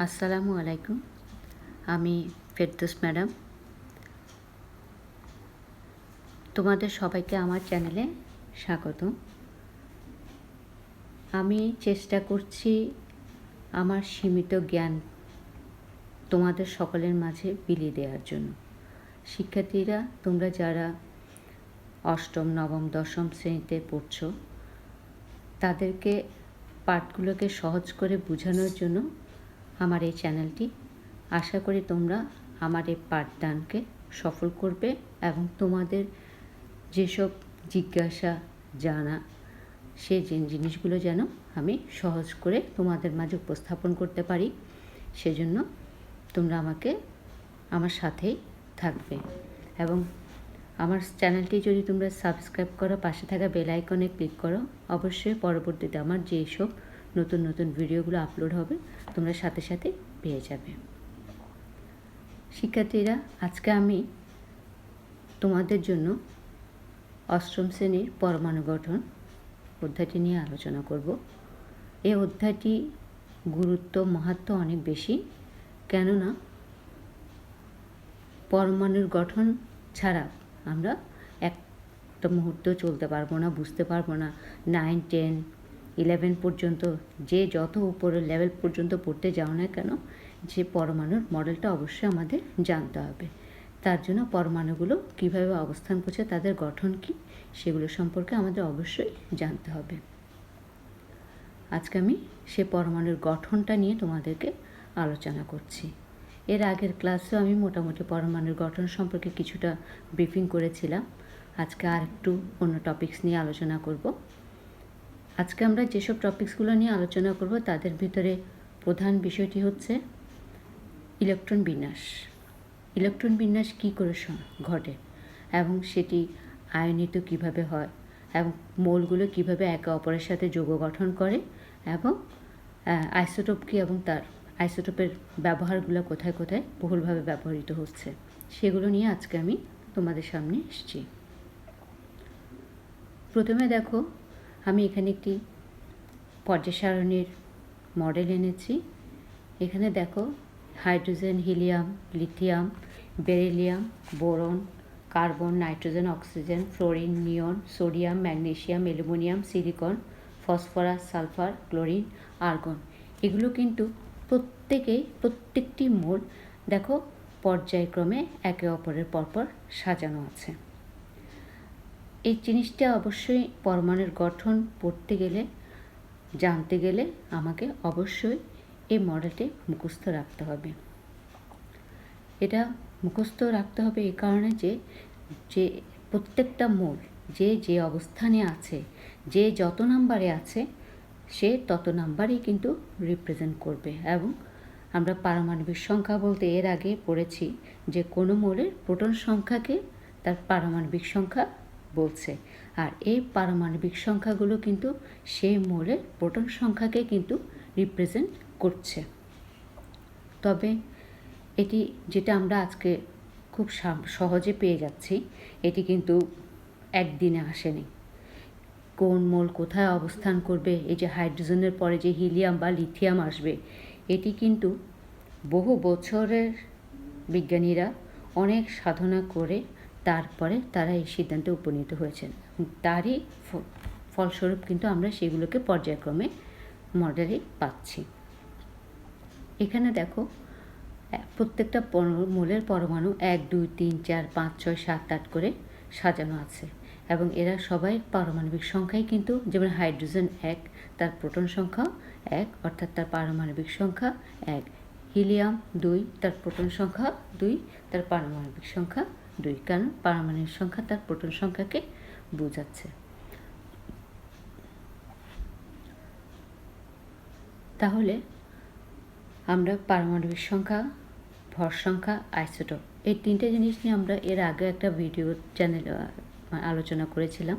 আসসালামু আলাইকুম। আমি ফেরদৌস ম্যাডাম। তোমাদের সবাইকে আমার চ্যানেলে স্বাগতম। আমি চেষ্টা করছি আমার সীমিত জ্ঞান তোমাদের সকলের মাঝে বিলিয়ে দেওয়ার জন্য। শিক্ষার্থীরা, তোমরা যারা অষ্টম, নবম, দশম শ্রেণীতে পড়ছো, তাদেরকে পাঠগুলোকে সহজ করে বোঝানোর জন্য আমার এই চ্যানেলটি। আশা করি তোমরা আমার এই পাঠদানকে সফল করবে এবং তোমাদের যেসব জিজ্ঞাসা জানা সেই জিনিসগুলো যেন আমি সহজ করে তোমাদের মাঝে উপস্থাপন করতে পারি, সেজন্য তোমরা আমার সাথেই থাকবে। এবং আমার চ্যানেলটি যদি তোমরা সাবস্ক্রাইব করো, পাশে থাকা বেল আইকনে ক্লিক করো, অবশ্যই পরবর্তীতে আমার যেসব নতুন নতুন ভিডিওগুলো আপলোড হবে তোমরা সাথে সাথে পেয়ে যাবে। শিক্ষার্থীরা, আজকে আমি তোমাদের জন্য অষ্টম শ্রেণীর পরমাণু গঠন অধ্যায়টি নিয়ে আলোচনা করব। এই অধ্যায়টি গুরুত্ব মাহাত্ম্য অনেক বেশি, কেননা পরমাণুর গঠন ছাড়া আমরা একটা মুহূর্ত চলতে পারবো না, বুঝতে পারবো না। 9, 10, 11 পর্যন্ত যে যত উপরের লেভেল পর্যন্ত পড়তে যাও না কেন, যে পরমাণুর মডেলটা অবশ্যই আমাদের জানতে হবে। তার জন্য পরমাণুগুলো কীভাবে অবস্থান করছে, তাদের গঠন কী, সেগুলো সম্পর্কে আমাদের অবশ্যই জানতে হবে। আজকে আমি সে পরমাণুর গঠনটা নিয়ে তোমাদেরকে আলোচনা করছি। এর আগের ক্লাসেও আমি মোটামুটি পরমাণুর গঠন সম্পর্কে কিছুটা ব্রিফিং করেছিলাম। আজকে আর একটু অন্য টপিকস নিয়ে আলোচনা করব। আজকে আমরা যেসব টপিকসগুলো নিয়ে আলোচনা করব তাদের ভিতরে প্রধান বিষয়টি হচ্ছে ইলেকট্রন বিন্যাস। ইলেকট্রন বিন্যাস কী করে ঘটে এবং সেটি আয়নিত কিভাবে হয় এবং মৌলগুলো কিভাবে একে অপরের সাথে যৌগ গঠন করে এবং আইসোটোপ কী এবং তার আইসোটোপের ব্যবহারগুলো কোথায় কোথায় বহুলভাবে ব্যবহৃত হচ্ছে, সেগুলো নিয়ে আজকে আমি তোমাদের সামনে এসেছি। প্রথমে দেখো, আমি এখানে একটি পর্যায় সারণীর মডেল এনেছি। এখানে দেখো hydrogen, helium, lithium, beryllium, boron, carbon, nitrogen, oxygen, fluorine, neon, sodium, magnesium, aluminium, silicon, phosphorus, sulphur, chlorine, argon. এগুলো কিন্তু প্রত্যেকটি মৌল দেখো পর্যায়ক্রমে একে অপরের পরপর সাজানো আছে। এই জিনিসটা অবশ্যই পরমাণুর গঠন পড়তে গেলে, জানতে গেলে আমাকে অবশ্যই এই মডেলটি মুখস্থ রাখতে হবে। এটা মুখস্থ রাখতে হবে এই কারণে যে প্রত্যেকটা মৌল যে অবস্থানে আছে, যে যত নাম্বারে আছে, সে তত নাম্বারই কিন্তু রিপ্রেজেন্ট করবে। এবং আমরা পারমাণবিক সংখ্যা বলতে এর আগে পড়েছি যে কোনো মৌলের প্রোটন সংখ্যাকে তার পারমাণবিক সংখ্যা বলছে, আর এই পারমাণবিক সংখ্যাগুলো কিন্তু সেই মৌলের প্রোটন সংখ্যাকে কিন্তু রিপ্রেজেন্ট করছে। তবে এটি যেটা আমরা আজকে খুব সহজে পেয়ে যাচ্ছি, এটি কিন্তু একদিনে আসেনি। কোন মৌল কোথায় অবস্থান করবে, এই যে হাইড্রোজেনের পরে যে হিলিয়াম বা লিথিয়াম আসবে, এটি কিন্তু বহু বছরের বিজ্ঞানীরা অনেক সাধনা করে তারপরে তারা এই সিদ্ধান্তে উপনীত হয়েছেন। তারই ফলস্বরূপ কিন্তু আমরা সেগুলোকে পর্যায়ক্রমে মডেলে পাচ্ছি। এখানে দেখো প্রত্যেকটা মৌলের পরমাণু 1, 2, 3, 4, 5, 6, 7, 8 করে সাজানো আছে এবং এরা সবাই পারমাণবিক সংখ্যাই কিন্তু, যেমন হাইড্রোজেন 1, তার প্রোটন সংখ্যা 1, অর্থাৎ তার পারমাণবিক সংখ্যা 1। হিলিয়াম 2, তার প্রোটন সংখ্যা 2, তার পারমাণবিক সংখ্যা 2, কারণ পারমাণবিক সংখ্যা তার প্রোটন সংখ্যাকে বোঝাচ্ছে। তাহলে আমরা পারমাণবিক সংখ্যা, ভর সংখ্যা, আইসোটোপ, এই তিনটে জিনিস নিয়ে আমরা এর আগে একটা ভিডিও চ্যানেলে আলোচনা করেছিলাম।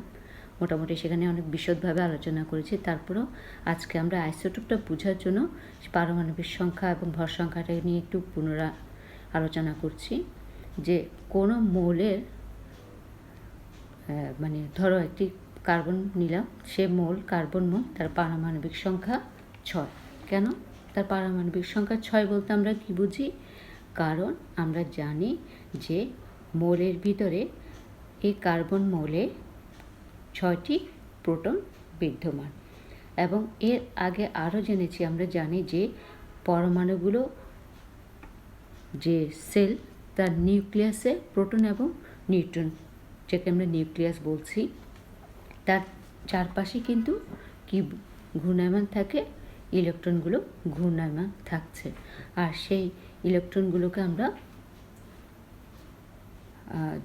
মোটামুটি সেখানে অনেক বিশদভাবে আলোচনা করেছি। তারপরেও আজকে আমরা আইসোটোপটা বোঝার জন্য পারমাণবিক সংখ্যা এবং ভর সংখ্যাটা নিয়ে একটু পুনরায় আলোচনা করছি। যে কোনো মৌলের মানে ধরো একটি কার্বন নিলাম, সে কার্বন মৌল, তার পারমাণবিক সংখ্যা 6। কেন তার পারমাণবিক সংখ্যা 6 বলতে আমরা কি বুঝি? কারণ আমরা জানি যে মৌলের ভিতরে এই কার্বন মৌলে 6টি প্রোটন বিদ্যমান, এবং এর আগে আরও জেনেছি, আমরা জানি যে পরমাণুগুলো, যে সেল, তার নিউক্লিয়াসে প্রোটন এবং নিউট্রন, যাকে আমরা নিউক্লিয়াস বলছি, তার চারপাশে কিন্তু কি ঘূর্ণায়মান থাকে? ইলেকট্রনগুলো ঘূর্ণায়মান থাকছে। আর সেই ইলেকট্রনগুলোকে আমরা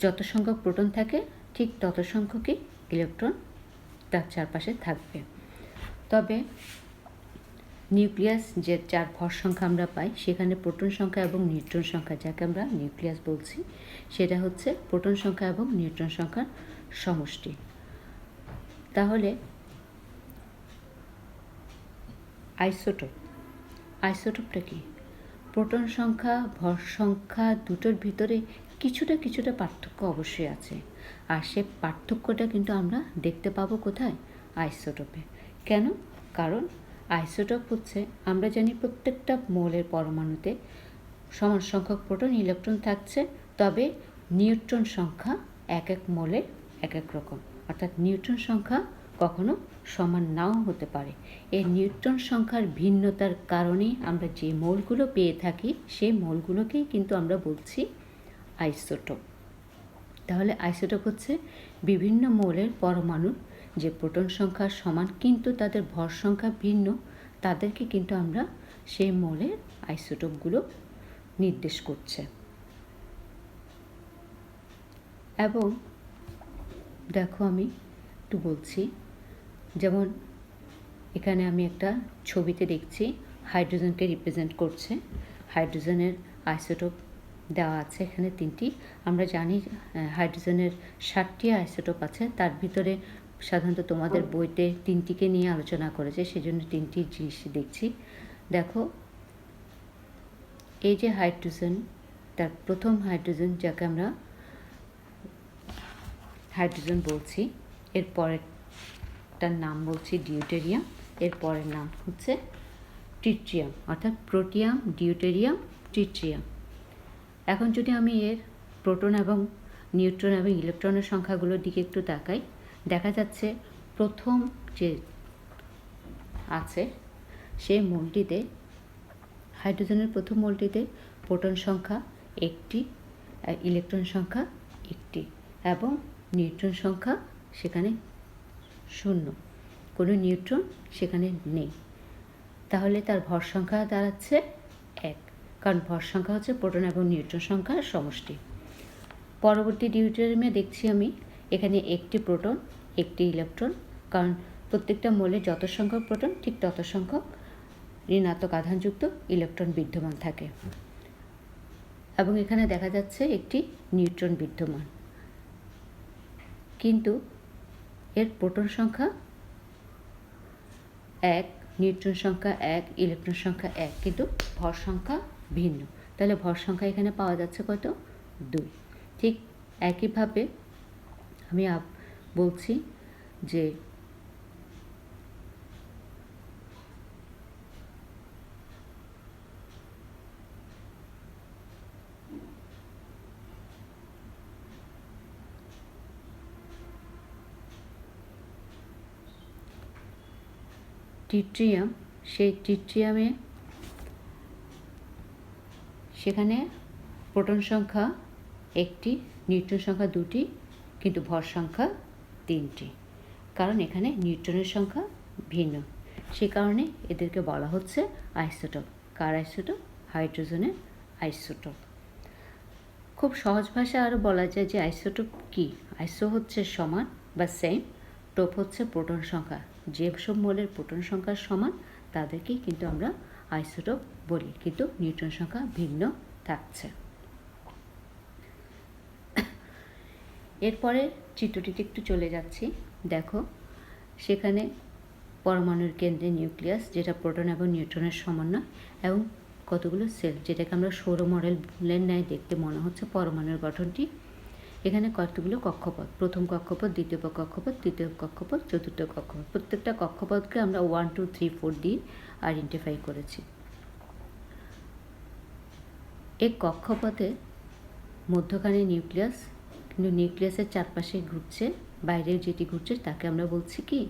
যত সংখ্যক প্রোটন থাকে ঠিক তত সংখ্যকই ইলেকট্রন তার চারপাশে থাকবে। তবে নিউক্লিয়াস যে 4 ভর সংখ্যা আমরা পাই, সেখানে প্রোটন সংখ্যা এবং নিউট্রন সংখ্যা, যাকে আমরা নিউক্লিয়াস বলছি, সেটা হচ্ছে প্রোটন সংখ্যা এবং নিউট্রন সংখ্যার সমষ্টি। তাহলে আইসোটোপটা কি? প্রোটন সংখ্যা, ভর সংখ্যা দুটোর ভিতরে কিছুটা পার্থক্য অবশ্যই আছে, আর সে পার্থক্যটা কিন্তু আমরা দেখতে পাবো কোথায়? আইসোটোপে। কেন? কারণ আইসোটোপ হচ্ছে, আমরা জানি প্রত্যেকটা মৌলের পরমাণুতে সমান সংখ্যক প্রোটন ইলেকট্রন থাকছে, তবে নিউট্রন সংখ্যা এক এক মৌলের এক এক রকম, অর্থাৎ নিউট্রন সংখ্যা কখনো সমান নাও হতে পারে। এই নিউট্রন সংখ্যার ভিন্নতার কারণে আমরা যে মৌলগুলো পেয়ে থাকি, সেই মৌলগুলোকেই কিন্তু আমরা বলছি আইসোটোপ। তাহলে আইসোটোপ হচ্ছে বিভিন্ন মৌলের পরমাণুর যে প্রোটন সংখ্যা সমান কিন্তু তাদের ভর সংখ্যা ভিন্ন, তাদেরকে কিন্তু আমরা সেই মৌলের আইসোটোপগুলো নির্দেশ করছে। এবং দেখো, আমি একটু বলছি, যেমন এখানে আমি একটা ছবিতে দেখছি হাইড্রোজেনকে রিপ্রেজেন্ট করছে। হাইড্রোজেনের আইসোটোপ দেওয়া আছে এখানে 3টি। আমরা জানি হাইড্রোজেনের 7টি আইসোটোপ আছে, তার ভিতরে সাধারণত তোমাদের বইতে 3টিকে নিয়ে আলোচনা করেছে, সেজন্য 3টি জিনিস দেখছি। দেখো, এই যে হাইড্রোজেন, তার প্রথম হাইড্রোজেন, যাকে আমরা হাইড্রোজেন বলছি, এর পরেরটার নাম বলছি ডিউটেরিয়াম, এর পরের নাম হচ্ছে ট্রিটিয়াম, অর্থাৎ প্রোটিয়াম, ডিউটেরিয়াম, ট্রিটিয়াম। এখন যদি আমি এর প্রোটন এবং নিউট্রন এবং ইলেকট্রনের সংখ্যাগুলোর দিকে একটু তাকাই, দেখা যাচ্ছে প্রথম যে আছে সেই মৌলটিতে, হাইড্রোজেনের প্রথম মৌলটিতে প্রোটন সংখ্যা 1টি, ইলেকট্রন সংখ্যা 1টি, এবং নিউট্রন সংখ্যা সেখানে 0, কোনো নিউট্রন সেখানে নেই। তাহলে তার ভর সংখ্যা দাঁড়াচ্ছে 1, কারণ ভর সংখ্যা হচ্ছে প্রোটন এবং নিউট্রন সংখ্যার সমষ্টি। পরবর্তী ডিউটেরিয়ামে দেখছি আমি এখানে 1টি প্রোটন, 1টি ইলেকট্রন, কারণ প্রত্যেকটা মৌলে যত সংখ্যক প্রোটন ঠিক তত সংখ্যক ঋণাত্মক আধানযুক্ত ইলেকট্রন বিদ্যমান থাকে। এবং এখানে দেখা যাচ্ছে একটি নিউট্রন বিদ্যমান, কিন্তু এর প্রোটন সংখ্যা 1, নিউট্রন সংখ্যা 1, ইলেকট্রন সংখ্যা 1, কিন্তু ভর সংখ্যা ভিন্ন। তাহলে ভর সংখ্যা এখানে পাওয়া যাচ্ছে কত? 2। ঠিক একইভাবে আমি বলছি যে ট্রিটিয়াম, সেই ট্রিটিয়ামে সেখানে প্রোটন সংখ্যা 1টি, নিউট্রন সংখ্যা 2টি, কিন্তু ভর সংখ্যা 3টি, কারণ এখানে নিউট্রনের সংখ্যা ভিন্ন। সে কারণে এদেরকে বলা হচ্ছে আইসোটোপ। কার আইসোটোপ? হাইড্রোজেনের আইসোটোপ। খুব সহজ ভাষায় আরও বলা যায় যে আইসোটোপ কি? আইসো হচ্ছে সমান বা সেম, টোপ হচ্ছে প্রোটন সংখ্যা। যেসব মৌলের প্রোটন সংখ্যা সমান তাদেরকেই কিন্তু আমরা আইসোটোপ বলি, কিন্তু নিউট্রন সংখ্যা ভিন্ন থাকছে। এরপরে চিত্রটিতে একটু চলে যাচ্ছি। দেখো, সেখানে পরমাণুর কেন্দ্রে নিউক্লিয়াস, যেটা প্রোটন এবং নিউট্রনের সমন্বয়, এবং কতগুলো সেল, যেটাকে আমরা সৌর মডেলের ন্যায় দেখতে মনে হচ্ছে পরমাণুর গঠনটি। এখানে কতগুলো কক্ষপথ, প্রথম কক্ষপথ, দ্বিতীয় কক্ষপথ, তৃতীয় কক্ষপথ, চতুর্থ কক্ষপথ। প্রত্যেকটা কক্ষপথকে আমরা 1, 2, 3, 4 দিয়ে আইডেন্টিফাই করেছি। এই কক্ষপথে মধ্যখানে নিউক্লিয়াস, কিন্তু নিউক্লিয়াসের চারপাশে ঘুরছে, বাইরে যেটি ঘুরছে তাকে আমরা বলছি কি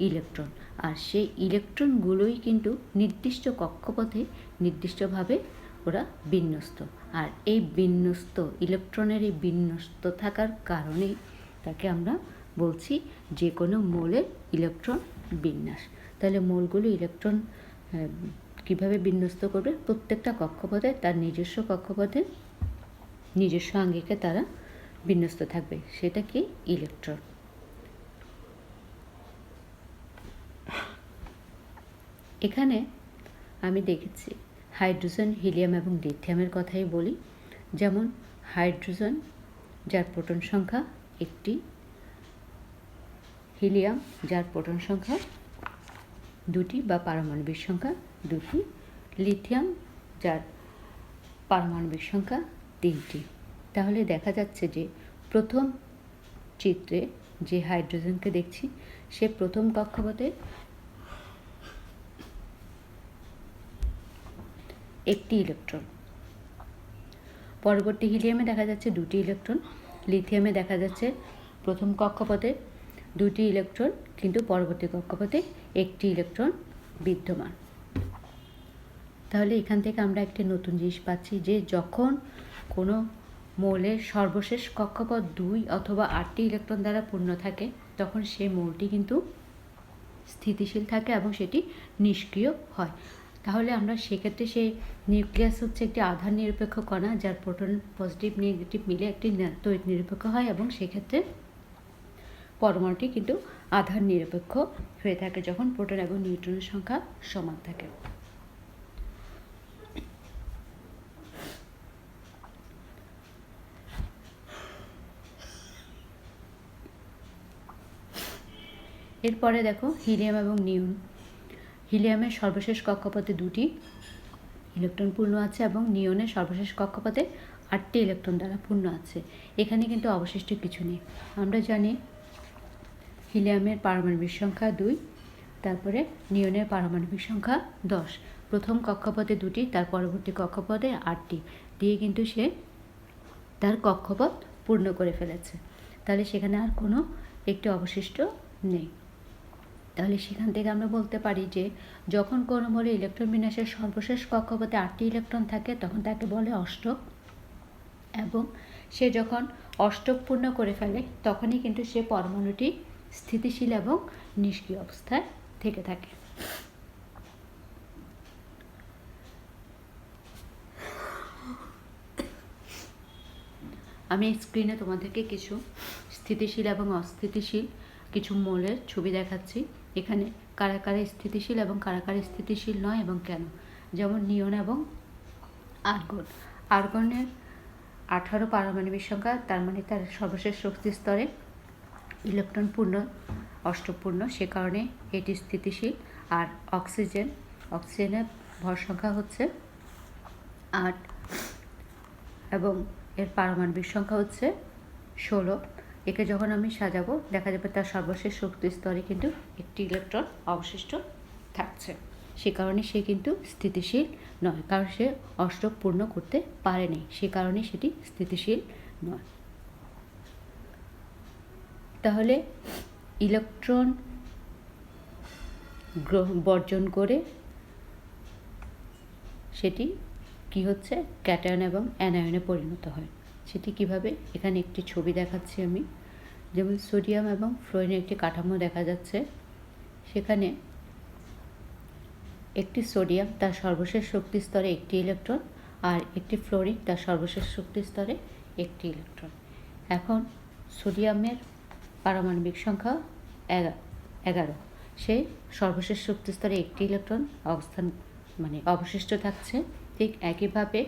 ইলেকট্রন। আর সেই ইলেকট্রনগুলোই কিন্তু নির্দিষ্ট কক্ষপথে নির্দিষ্টভাবে ওরা বিন্যস্ত। আর এই বিন্যস্ত ইলেকট্রনের এই বিন্যস্ত থাকার কারণেই তাকে আমরা বলছি যে কোনো মৌলের ইলেকট্রন বিন্যাস। তাহলে মৌলগুলো ইলেকট্রন কীভাবে বিন্যস্ত করবে? প্রত্যেকটা কক্ষপথে তার নিজস্ব কক্ষপথে নিজস্ব আঙ্গিকে তারা বিন্যস্ত থাকবে, সেটা কি ইলেকট্রন। এখানে আমি দেখেছি হাইড্রোজেন, হিলিয়াম এবং লিথিয়ামের কথাই বলি। যেমন হাইড্রোজেন, যার প্রোটন সংখ্যা একটি, হিলিয়াম যার প্রোটন সংখ্যা দুটি বা পারমাণবিক সংখ্যা দুটি, লিথিয়াম যার পারমাণবিক সংখ্যা তিনটি। তাহলে দেখা যাচ্ছে যে প্রথম চিত্রে যে হাইড্রোজেনকে দেখছি সে প্রথম কক্ষপথে একটি ইলেকট্রন, পরবর্তী হিলিয়ামে দেখা যাচ্ছে দুটি ইলেকট্রন, লিথিয়ামে দেখা যাচ্ছে প্রথম কক্ষপথে দুটি ইলেকট্রন কিন্তু পরবর্তী কক্ষপথে একটি ইলেকট্রন বিদ্যমান। তাহলে এখান থেকে আমরা একটি নতুন জিনিস পাচ্ছি যে যখন কোনো মৌলের সর্বশেষ কক্ষপথ 2 অথবা 8টি ইলেকট্রন দ্বারা পূর্ণ থাকে তখন সেই মৌলটি কিন্তু স্থিতিশীল থাকে এবং সেটি নিষ্ক্রিয় হয়। তাহলে আমরা সেক্ষেত্রে সেই নিউক্লিয়াস হচ্ছে একটি আধান নিরপেক্ষ কণা, যার প্রোটন পজিটিভ নেগেটিভ মিলে একটি তড়িৎ নিরপেক্ষ হয় এবং সেক্ষেত্রে পরমাণুটি কিন্তু আধান নিরপেক্ষ হয়ে থাকে যখন প্রোটন এবং নিউট্রনের সংখ্যা সমান থাকে। এরপরে দেখো হিলিয়াম এবং নিয়ন। হিলিয়ামের সর্বশেষ কক্ষপথে দুটি ইলেকট্রন পূর্ণ আছে এবং নিয়নের সর্বশেষ কক্ষপথে 8টি ইলেকট্রন দ্বারা পূর্ণ আছে। এখানে কিন্তু অবশিষ্ট কিছু নেই। আমরা জানি হিলিয়ামের পারমাণবিক সংখ্যা 2, তারপরে নিয়নের পারমাণবিক সংখ্যা 10। প্রথম কক্ষপথে 2টি, তার পরবর্তী কক্ষপথে 8টি দিয়ে কিন্তু সে তার কক্ষপথ পূর্ণ করে ফেলেছে। তাহলে সেখানে আর কোনো একটি অবশিষ্ট নেই। তাহলে সেখান থেকে আমরা বলতে পারি যে যখন কোনো মৌলের ইলেকট্রন বিন্যাসের সর্বশেষ কক্ষপথে 8টি ইলেকট্রন থাকে তখন তাকে বলে অষ্টক, এবং সে যখন অষ্টক পূর্ণ করে ফেলে তখনই কিন্তু সে পরমাণুটি স্থিতিশীল এবং নিষ্ক্রিয় অবস্থায় থেকে থাকে। আমি স্ক্রিনে তোমাদেরকে কিছু স্থিতিশীল এবং অস্থিতিশীল কিছু মৌলের ছবি দেখাচ্ছি। এখানে কারা কারা স্থিতিশীল এবং কারা কারা স্থিতিশীল নয় এবং কেন। যেমন নিয়ন এবং আর্গন। আর্গনের 18 পারমাণবিক সংখ্যা, তার মানে তার সর্বশেষ শক্তি স্তরে ইলেকট্রন পূর্ণ, অষ্টপূর্ণ, সে কারণে এটি স্থিতিশীল। আর অক্সিজেনের ভর সংখ্যা হচ্ছে 8 এবং এর পারমাণবিক সংখ্যা হচ্ছে 16। একে যখন আমি সাজাবো দেখা যাবে তার সর্বশেষ শক্তি স্তরে কিন্তু একটি ইলেকট্রন অবশিষ্ট থাকছে, সে কারণে সে কিন্তু স্থিতিশীল নয়, কারণ সে অষ্টক পূর্ণ করতে পারেনি, সে কারণে সেটি স্থিতিশীল নয়। তাহলে ইলেকট্রন বর্জন করে সেটি কি হচ্ছে, ক্যাটায়ন এবং অ্যানায়নে পরিণত হয়। সেটি কিভাবে, এখানে একটি ছবি দেখাচ্ছি আমি। যেমন সোডিয়াম এবং ফ্লোরিনের একটি কাঠামো দেখা যাচ্ছে। সেখানে একটি সোডিয়াম তার সর্বশেষ শক্তি স্তরে একটি ইলেকট্রন আর একটি ফ্লোরিন তার সর্বশেষ শক্তি স্তরে একটি ইলেকট্রন। এখন সোডিয়ামের পারমাণবিক সংখ্যা 11, সে সর্বশেষ শক্তি স্তরে একটি ইলেকট্রন অবশিষ্ট থাকছে। ঠিক একইভাবে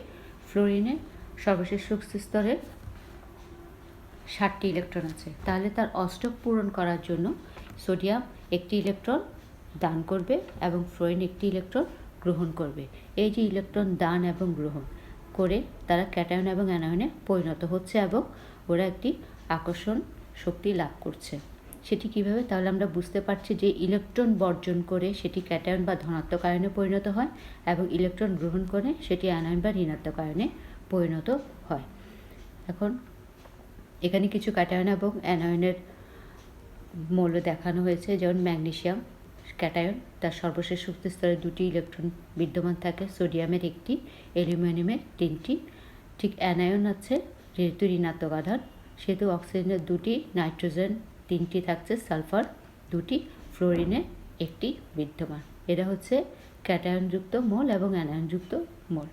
ফ্লোরিনের সর্বশেষ শক্তি স্তরে 7টি ইলেকট্রন আছে। তাহলে তার অষ্টক পূরণ করার জন্য সোডিয়াম একটি ইলেকট্রন দান করবে এবং ফ্লোরিন একটি ইলেকট্রন গ্রহণ করবে। এই যে ইলেকট্রন দান এবং গ্রহণ করে তারা ক্যাটায়ন এবং অ্যানায়নে পরিণত হচ্ছে এবং ওরা একটি আকর্ষণ শক্তি লাভ করছে। সেটি কিভাবে, তাহলে আমরা বুঝতে পারছি যে ইলেকট্রন বর্জন করে সেটি ক্যাটায়ন বা ধনাত্মক আয়নে পরিণত হয় এবং ইলেকট্রন গ্রহণ করে সেটি অ্যানায়ন বা ঋণাত্মক আয়নে পরিণত হয়। এখন এখানে কিছু ক্যাটায়ন এবং অ্যানায়নের মৌল দেখানো হয়েছে, যেমন ম্যাগনেসিয়াম ক্যাটায়ন, তার সর্বশেষ শক্তি স্তরে 2টি ইলেকট্রন বিদ্যমান থাকে, সোডিয়ামের 1টি, অ্যালুমিনিয়ামের 3টি। ঠিক অ্যানায়ন আছে, যেহেতু ঋণাত্মক আধান সেহেতু অক্সিজেনের 2টি, নাইট্রোজেন 3টি থাকছে, সালফার 2টি, ফ্লোরিনে 1টি বিদ্যমান। এরা হচ্ছে ক্যাটায়নযুক্ত মৌল এবং অ্যানায়নযুক্ত মৌল।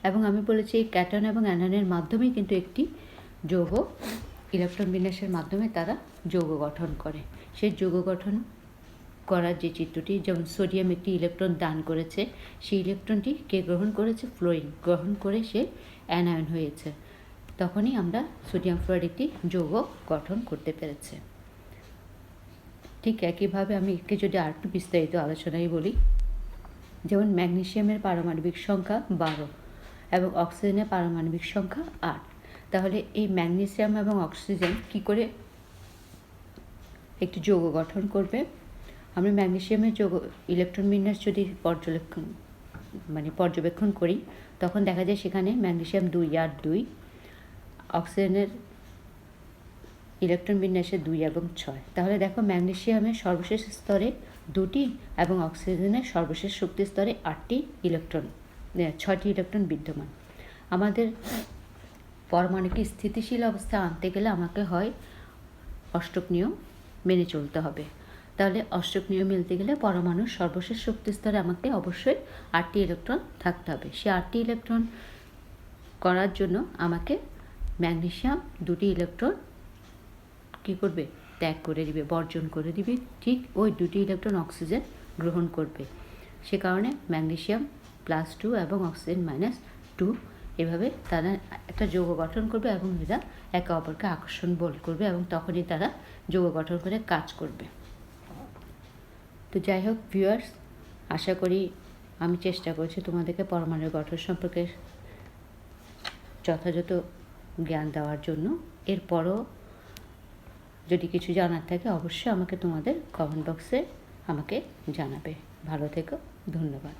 এবং আমি বলেছি এই ক্যাটায়ন এবং অ্যানায়নের মাধ্যমেই কিন্তু একটি যৌগ ইলেকট্রন বিন্যাসের মাধ্যমে তারা যৌগ গঠন করে। সেই যৌগ গঠন করার যে চিত্রটি, যেমন সোডিয়াম একটি ইলেকট্রন দান করেছে, সেই ইলেকট্রনটি কে গ্রহণ করেছে? ফ্লোরিন গ্রহণ করে সে অ্যানায়ন হয়েছে। তখনই আমরা সোডিয়াম ফ্লোরাইড একটি যৌগ গঠন করতে পেরেছে। ঠিক একইভাবে আমি একে যদি আর একটু বিস্তারিত আলোচনায় বলি, যেমন ম্যাগনেসিয়ামের পারমাণবিক সংখ্যা 12 এবং অক্সিজেনের পারমাণবিক সংখ্যা 8। তাহলে এই ম্যাগনেসিয়াম এবং অক্সিজেন কি করে একটি যৌগ গঠন করবে? আমরা ম্যাগনেসিয়ামের যৌগ ইলেকট্রন বিন্যাস যদি পর্যবেক্ষণ করি, তখন দেখা যায় সেখানে ম্যাগনেসিয়াম 2 আর 2, অক্সিজেনের ইলেকট্রন বিন্যাসে 2 এবং 6। তাহলে দেখো ম্যাগনেসিয়ামের সর্বশেষ স্তরে 2টি এবং অক্সিজেনের সর্বশেষ শক্তি স্তরে 6টি ইলেকট্রন বিদ্যমান। আমাদের পরমাণুকে স্থিতিশীল অবস্থা আনতে গেলে আমাকে হয় অষ্টক নিয়ম মেনে চলতে হবে। তাহলে অষ্টক নিয়ম মেলতে গেলে পরমাণুর সর্বশেষ শক্তি স্তরে আমাকে অবশ্যই 8টি ইলেকট্রন থাকতে হবে। সেই 8টি ইলেকট্রন করার জন্য আমাকে ম্যাগনেসিয়াম 2টি ইলেকট্রন কী করবে? ত্যাগ করে দিবে, বর্জন করে দিবে। ঠিক ওই 2টি ইলেকট্রন অক্সিজেন গ্রহণ করবে। সে কারণে ম্যাগনেসিয়াম +2 এবং অক্সিজেন -2, এভাবে তারা একটা যৌগ গঠন করবে এবং এরা একে অপরকে আকর্ষণ বল করবে এবং তখনই তারা যৌগ গঠন করে কাজ করবে। তো যাই হোক ভিউয়ার্স, আশা করি আমি চেষ্টা করছি তোমাদেরকে পরমাণুর গঠন সম্পর্কে যথাযথ জ্ঞান দেওয়ার জন্য। এরপরও যদি কিছু জানার থাকে অবশ্যই আমাকে তোমাদের কমেন্ট বক্সে আমাকে জানাবে। ভালো থেকো, ধন্যবাদ।